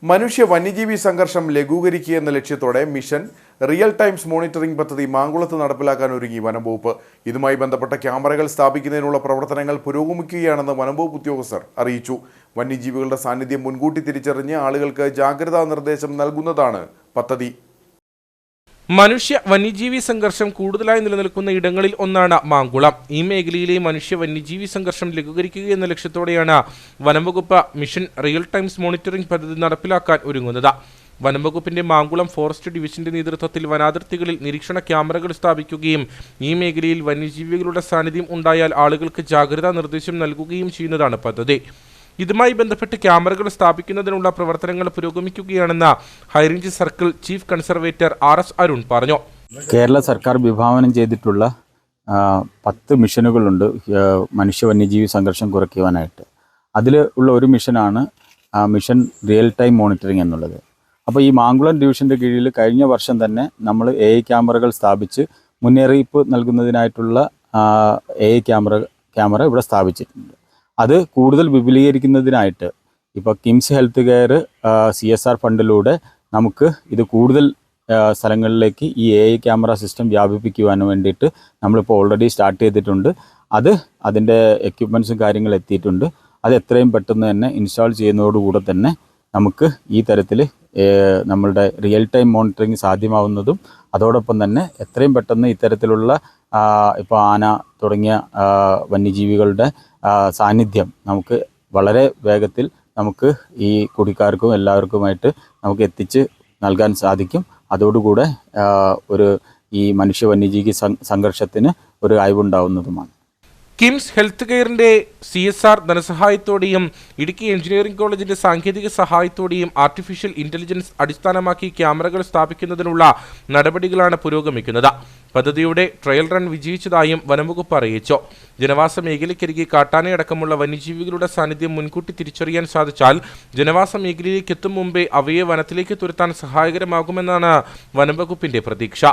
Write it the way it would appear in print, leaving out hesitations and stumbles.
മനുഷ്യ വന്യജീവി സംഘർഷം ലഘൂകരിക്കുക എന്ന ലക്ഷ്യത്തോടെ മിഷൻ റിയൽ ടൈംസ് മോണിറ്ററിംഗ് പദ്ധതി മാങ്കുളത്ത് നടപ്പിലാക്കാൻ ഒരുങ്ങി വനംവകുപ്പ്. ഇതുമായി ബന്ധപ്പെട്ട ക്യാമറകൾ സ്ഥാപിക്കുന്നതിനുള്ള പ്രവർത്തനങ്ങൾ പുരോഗമിക്കുകയാണെന്ന് വനംവകുപ്പ് ഉദ്യോഗസ്ഥർ അറിയിച്ചു. വന്യജീവികളുടെ സാന്നിധ്യം മുൻകൂട്ടി തിരിച്ചറിഞ്ഞ് ആളുകൾക്ക് ജാഗ്രതാ നിർദ്ദേശം നൽകുന്നതാണ് പദ്ധതി. മനുഷ്യ വന്യജീവി സംഘർഷം കൂടുതലായി നിലനിൽക്കുന്ന ഇടങ്ങളിൽ ഒന്നാണ് മാങ്കുളം. ഈ മേഖലയിലെ മനുഷ്യ വന്യജീവി സംഘർഷം ലഘൂകരിക്കുക എന്ന ലക്ഷ്യത്തോടെയാണ് വനംവകുപ്പ് മിഷൻ റിയൽ ടൈംസ് മോണിറ്ററിംഗ് പദ്ധതി നടപ്പിലാക്കാൻ ഒരുങ്ങുന്നത്. വനംവകുപ്പിന്റെ മാങ്കുളം ഫോറസ്റ്റ് ഡിവിഷന്റെ നേതൃത്വത്തിൽ വനാതിർത്തികളിൽ നിരീക്ഷണ ക്യാമറകൾ സ്ഥാപിക്കുകയും ഈ മേഖലയിൽ വന്യജീവികളുടെ സാന്നിധ്യം ഉണ്ടായാൽ ആളുകൾക്ക് ജാഗ്രതാ നിർദ്ദേശം നൽകുകയും ചെയ്യുന്നതാണ് പദ്ധതി. ഇതുമായി ബന്ധപ്പെട്ട് ക്യാമറകൾ സ്ഥാപിക്കുന്നതിനുള്ള പ്രവർത്തനങ്ങൾ പുരോഗമിക്കുകയാണെന്ന് high range circle chief conservator RS Arun പറഞ്ഞു. കേരള സർക്കാർ വിഭാവനം ചെയ്തിട്ടുള്ള 10 മിഷനുകളുണ്ട് മനുഷ്യ വന്യജീവി സംഘർഷം കുറയ്ക്കുവാനായിട്ട്. അതിൽ ഉള്ള ഒരു മിഷനാണ് മിഷൻ റിയൽ ടൈം മോണിറ്ററിംഗ് എന്നുള്ളത്. അപ്പോൾ ഈ മാങ്കുളം ഡിവിഷൻ്റെ കീഴിൽ കഴിഞ്ഞ വർഷം തന്നെ നമ്മൾ AI ക്യാമറകൾ സ്ഥാപിച്ച് മുന്നറിയിപ്പ് നൽകുന്നതിനായിട്ടുള്ള AI ക്യാമറ ഇവിടെ സ്ഥാപിച്ചിട്ടുണ്ട്. അത് കൂടുതൽ വിപുലീകരിക്കുന്നതിനായിട്ട് ഇപ്പോൾ കിംസ് ഹെൽത്ത് കെയർ CSR ഫണ്ടിലൂടെ നമുക്ക് ഇത് കൂടുതൽ സ്ഥലങ്ങളിലേക്ക് ഈ AI ക്യാമറ സിസ്റ്റം വ്യാപിപ്പിക്കുവാൻ വേണ്ടിയിട്ട് നമ്മളിപ്പോൾ ഓൾറെഡി സ്റ്റാർട്ട് ചെയ്തിട്ടുണ്ട്. അതിൻ്റെ എക്യുപ്മെൻറ്റ്സും കാര്യങ്ങളും എത്തിയിട്ടുണ്ട്. അത് എത്രയും പെട്ടെന്ന് തന്നെ ഇൻസ്റ്റാൾ ചെയ്യുന്നതോടുകൂടെ തന്നെ നമുക്ക് ഈ തരത്തിൽ നമ്മളുടെ റിയൽ ടൈം മോണിറ്ററിങ് സാധ്യമാവുന്നതും അതോടൊപ്പം തന്നെ എത്രയും പെട്ടെന്ന് ഇത്തരത്തിലുള്ള ഇപ്പോൾ ആന തുടങ്ങിയ വന്യജീവികളുടെ സാന്നിധ്യം നമുക്ക് വളരെ വേഗത്തിൽ നമുക്ക് ഈ കുടിക്കാർക്കും എല്ലാവർക്കുമായിട്ട് നമുക്ക് എത്തിച്ച് നൽകാൻ സാധിക്കും. അതോടുകൂടെ ഈ മനുഷ്യ വന്യജീവി സംഘർഷത്തിന് ഒരു അയവുണ്ടാവുന്നതുമാണ്. കിംസ് ഹെൽത്ത് കെയറിന്റെ CSR ധനസഹായത്തോടെയും ഇടുക്കി എഞ്ചിനീയറിംഗ് കോളേജിന്റെ സാങ്കേതിക സഹായത്തോടെയും ആർട്ടിഫിഷ്യൽ ഇന്റലിജൻസ് അടിസ്ഥാനമാക്കി ക്യാമറകൾ സ്ഥാപിക്കുന്നതിനുള്ള നടപടികളാണ് പുരോഗമിക്കുന്നത്. പദ്ധതിയുടെ ട്രയൽ റൺ വിജയിച്ചതായും വനംവകുപ്പ് അറിയിച്ചു. ജനവാസ മേഖലയ്ക്കരികെ കാട്ടാനയടക്കമുള്ള വന്യജീവികളുടെ സാന്നിധ്യം മുൻകൂട്ടി തിരിച്ചറിയാൻ സാധിച്ചാൽ ജനവാസ മേഖലയിലേക്ക് എത്തും മുമ്പേ അവയെ വനത്തിലേക്ക് തുരത്താൻ സഹായകരമാകുമെന്നാണ് വനംവകുപ്പിന്റെ പ്രതീക്ഷ.